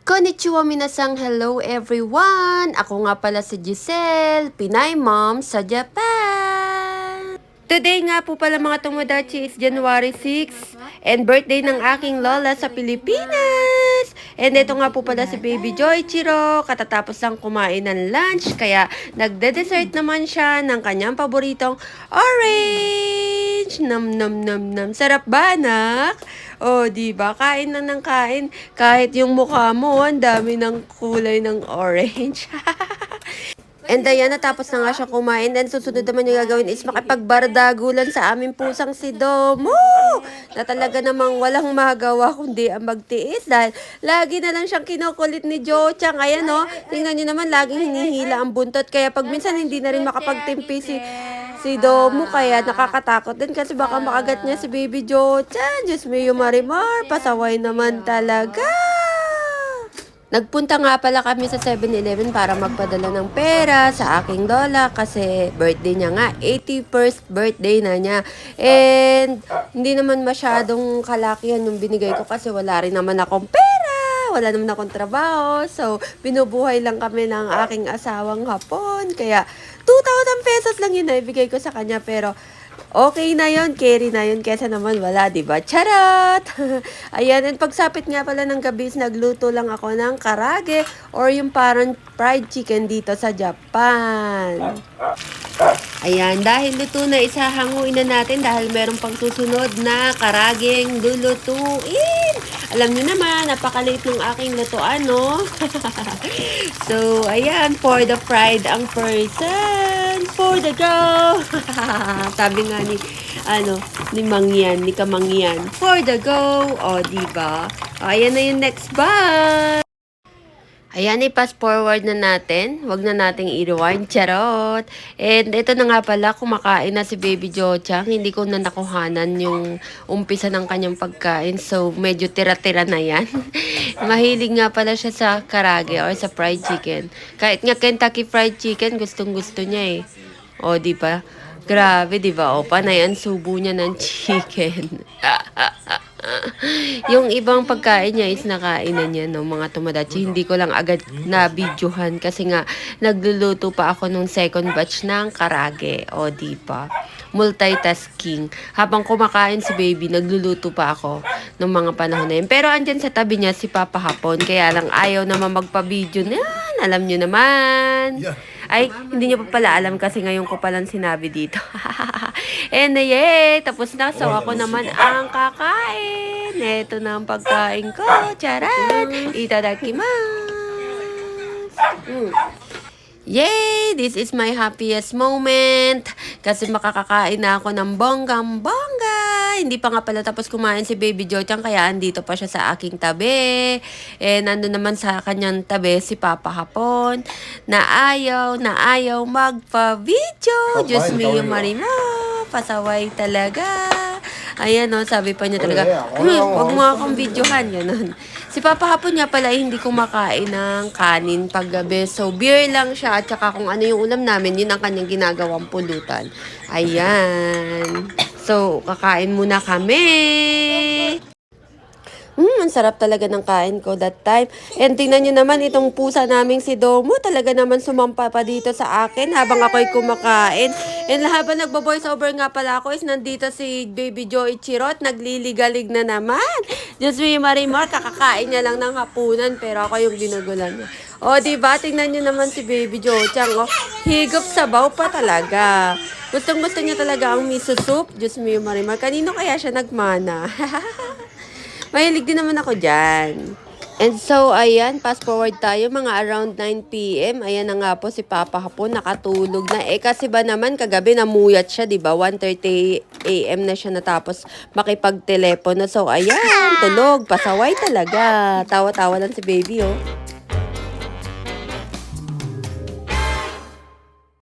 Konnichiwa minasang, hello everyone! Ako nga pala si Giselle, Pinay Mom sa Japan! Today nga po pala mga tomodachi is January 6 and birthday ng aking lola sa Pilipinas! And ito nga po pala si Baby Joichiro, katatapos lang kumain ng lunch, kaya nagde-dessert naman siya ng kanyang paboritong orange! Nam nam nam nam. Sarap ba, anak? Oh, di ba? Kain na ng kain. Kahit yung mukha mo, ang dami ng kulay ng orange. And ayan, natapos na nga siya kumain. And susunod naman yung gagawin is makipagbardagulan sa aming pusang si Domo. Na talaga namang walang magawa kundi ang magtiis. Dahil lagi na lang siyang kinukulit ni Jo-chan. Ayan no, tingnan nyo naman, laging hinihila ang buntot. Kaya pag minsan hindi na rin makapagtimpi si Domo, kaya nakakatakot din kasi baka makagat niya si Baby Jo-chan. Diyos mo yung Marimar, pasaway naman talaga. Nagpunta nga pala kami sa 7-Eleven para magpadala ng pera sa aking lola kasi birthday niya nga, 81st birthday na niya. And hindi naman masyadong kalakihan yung binigay ko kasi wala rin naman akong pera. Wala naman akong trabaho. So, binubuhay lang kami ng aking asawang hapon. Kaya, 2,000 pesos lang yun na ibigay ko sa kanya. Pero, okay na yon, carry na yon kesa naman wala, diba? Charot! Ayan, and pagsapit nga pala ng gabi, nagluto lang ako ng karage or yung parang fried chicken dito sa Japan. Ayan, dahil luto na, isahanguin na natin dahil meron pang susunod na karageng lulutuin. Alam niyo naman, napakaliit ng aking lutuan, no? So, ayan, for the fried ang person, for the go! Sabi nga ni Mangyan, ni Kamangyan, for the go! O, diba? O, ayan na yung next batch! Ayan, i-pass forward na natin. Huwag na nating i-rewind. Charot! And ito na nga pala, kumakain na si Baby Jo-chan. Hindi ko na nakuhanan yung umpisa ng kanyang pagkain. So, medyo tira-tira na yan. Mahilig nga pala siya sa karage or sa fried chicken. Kahit nga Kentucky Fried Chicken, gustong-gusto niya eh. O, di ba? Grabe, di ba? O, panay ang subo niya ng chicken. Yung ibang pagkain niya is nakain na niya, no, mga tomodachi. Hindi ko lang agad na-videohan kasi nga nagluluto pa ako nung second batch ng karage. O, di ba? Multitasking. Habang kumakain si baby, nagluluto pa ako nung mga panahon na yun. Pero andyan sa tabi niya si Papa Hapon. Kaya lang ayaw naman magpa-video na yan. Alam niyo naman. Ay, hindi niyo pa pala alam kasi ngayon ko palang sinabi dito. And yay! Tapos na. So ako naman ang kakain. Ito na ang pagkain ko. Charan! Itadakimasu! Yay! This is my happiest moment. Kasi makakakain na ako ng bonggang-bongga. Hindi pa nga pala tapos kumain si Baby Jo-chan kaya andito pa siya sa aking tabi. Nandun naman sa kanyang tabi si Papa Hapon na ayaw magpa-video. Diyos mio Marimo. Pasaway talaga. Ayan o, sabi pa niya talaga, wag mo akong videohan. Ganun. Si Papa Hapon niya pala hindi kumakain ng kanin paggabi. So, beer lang siya at saka kung ano yung ulam namin, yun ang kanyang ginagawang pulutan. Ayan. So, kakain muna kami. Ang sarap talaga ng kain ko that time. And tingnan nyo naman itong pusa naming si Domo. Talaga naman sumampa pa dito sa akin habang ako'y kumakain. And habang nagbo-voice over nga pala ako is nandito si Baby Joichiro at nagliligalig na naman. Diyos mo yung Marimar, kakakain niya lang ng hapunan pero ako yung ginugulan niya. O, diba? Tingnan nyo naman si Baby Jo-chan. O, higop sabaw pa talaga. Gustong-gusto niya talaga ang miso soup. Diyos mo yung Marimar. Kanino kaya siya nagmana? Mahilig din naman ako dyan. And so, ayan, fast forward tayo, mga around 9 p.m. Ayan na nga po si Papa Hapon, nakatulog na. Kasi ba naman, kagabi namuyat siya, diba? 1:30 a.m. na siya natapos makipagtelepono. So, ayan, tulog, pasaway talaga. Tawa-tawa lang si baby, oh.